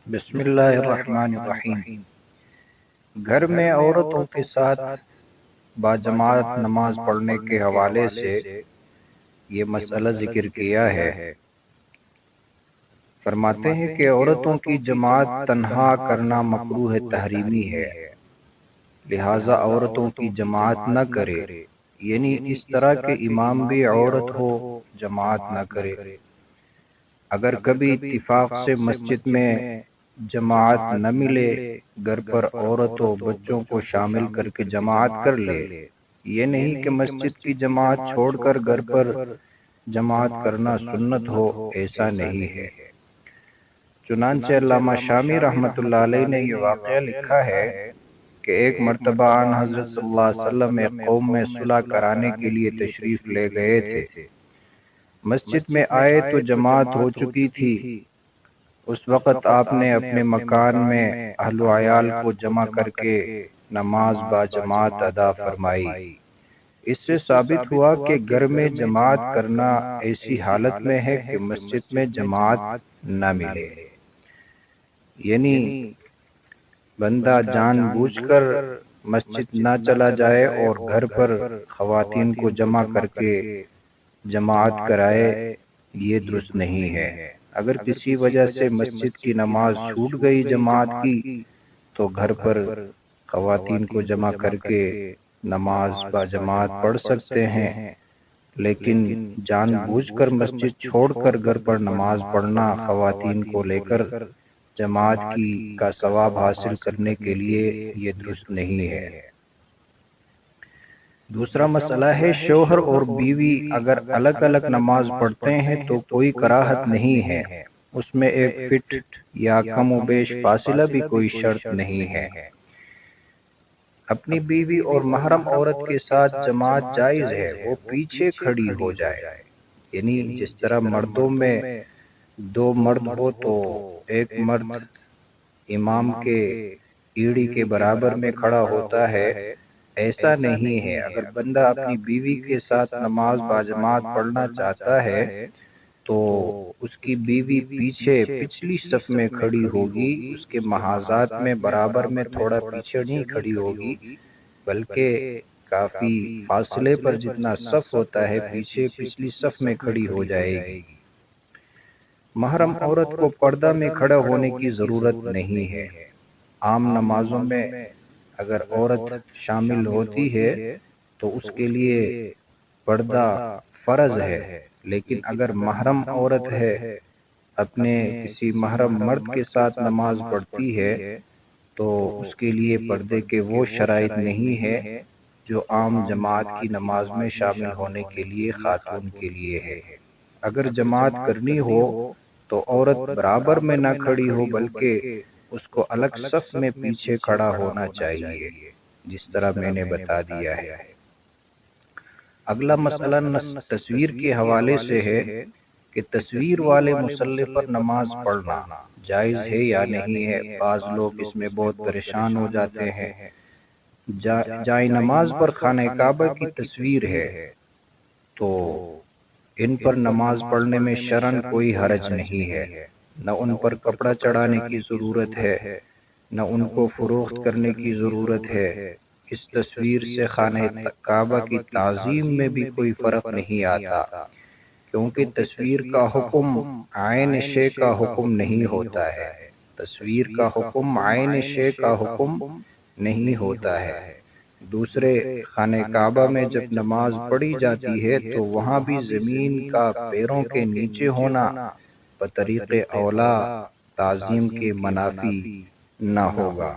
بسم اللہ الرحمن الرحیم۔ گھر میں عورتوں کے ساتھ باجماعت نماز پڑھنے کے حوالے سے یہ مسئلہ ذکر کیا ہے۔ فرماتے ہیں کہ عورتوں کی جماعت تنہا کرنا مکروہ تحریمی ہے، لہٰذا عورتوں کی جماعت نہ کرے، یعنی اس طرح کے امام بھی عورت ہو جماعت نہ کرے۔ اگر کبھی اتفاق سے مسجد میں جماعت نہ ملے، گھر پر عورتوں بچوں کو شامل کر کے جماعت کر لے۔ یہ نہیں کہ مسجد کی جماعت چھوڑ کر گھر پر جماعت کرنا سنت ہو، ایسا نہیں ہے۔ چنانچہ علامہ شامی رحمۃ اللہ علیہ نے یہ واقعہ لکھا ہے کہ ایک مرتبہ آن حضرت صلی اللہ علیہ وسلم ایک قوم میں صلح کرانے کے لیے تشریف لے گئے تھے۔ مسجد میں آئے تو جماعت ہو چکی تھی۔ اس وقت آپ نے اپنے مکان میں اہل و عیال کو جمع کر کے نماز با جماعت ادا فرمائی۔ اس سے ثابت ہوا کہ گھر میں جماعت کرنا ایسی حالت میں ہے کہ مسجد میں جماعت نہ ملے، یعنی بندہ جان بوجھ کر مسجد نہ چلا جائے اور گھر پر خواتین کو جمع کر کے جماعت کرائے، یہ درست نہیں ہے۔ اگر کسی وجہ سے مسجد کی نماز چھوٹ گئی جماعت کی تو گھر پر خواتین کو جمع کر کے نماز با جماعت پڑھ سکتے ہیں، لیکن جان بوجھ کر مسجد چھوڑ کر گھر پر نماز پڑھنا خواتین کو لے کر جماعت کی کا ثواب حاصل کرنے کے لیے یہ درست نہیں ہے۔ دوسرا مسئلہ ہے شوہر اور بیوی اگر الگ الگ نماز پڑھتے ہیں تو کوئی کراہت نہیں ہے، اس میں ایک فٹ یا کم و بیش فاصلہ بھی کوئی شرط نہیں ہے۔ اپنی بیوی اور محرم عورت کے ساتھ جماعت جائز ہے، وہ پیچھے کھڑی ہو جائے، یعنی جس طرح مردوں میں دو مرد ہو تو ایک مرد امام کے ایڑی کے برابر میں کھڑا ہوتا ہے، ایسا نہیں ہے۔ اگر بندہ اپنی بیوی کے ساتھ نماز باجماعت پڑھنا چاہتا ہے تو اس کی بیوی پیچھے پچھلی صف میں کھڑی ہوگی، اس کے محاذات میں برابر میں تھوڑا پیچھے نہیں کھڑی ہوگی، بلکہ کافی فاصلے پر جتنا صف ہوتا ہے پیچھے پچھلی صف میں کھڑی ہو جائے گی۔ محرم عورت کو پردہ میں کھڑا ہونے کی ضرورت نہیں ہے۔ عام نمازوں میں اگر عورت شامل ہوتی ہے تو اس کے لیے پردہ فرض ہے، لیکن اگر محرم عورت ہے، اپنے کسی محرم مرد کے ساتھ نماز پڑھتی ہے تو اس کے لیے پردے کے وہ شرائط نہیں ہے جو عام جماعت کی نماز میں شامل ہونے کے لیے خاتون کے لیے ہے۔ اگر جماعت کرنی ہو تو عورت برابر میں نہ کھڑی ہو، بلکہ اس کو الگ صف میں پیچھے کھڑا ہونا چاہیے، جس طرح میں نے بتا دیا ہے۔ اگلا مسئلہ تصویر کے حوالے سے ہے کہ تصویر والے مصلی پر نماز پڑھنا جائز ہے یا نہیں ہے۔ بعض لوگ اس میں بہت پریشان ہو جاتے ہیں۔ جائے نماز پر خانہ کعبہ کی تصویر ہے تو ان پر نماز پڑھنے میں شرعاً کوئی حرج نہیں ہے، نہ ان پر کپڑا چڑھانے کی ضرورت ہے، نہ ان کو فروخت کرنے کی ضرورت ہے۔ اس تصویر سے خانہ کعبہ کی تعظیم میں بھی کوئی فرق نہیں آتا، کیونکہ تصویر کا حکم عین شے کا حکم نہیں ہوتا ہے۔ تصویر کا حکم عین شے کا حکم نہیں ہوتا ہے۔ دوسرے خانہ کعبہ میں جب نماز پڑھی جاتی ہے تو وہاں بھی زمین کا پیروں کے نیچے ہونا بطریق اولا تعظیم کے منافی نہ ہوگا۔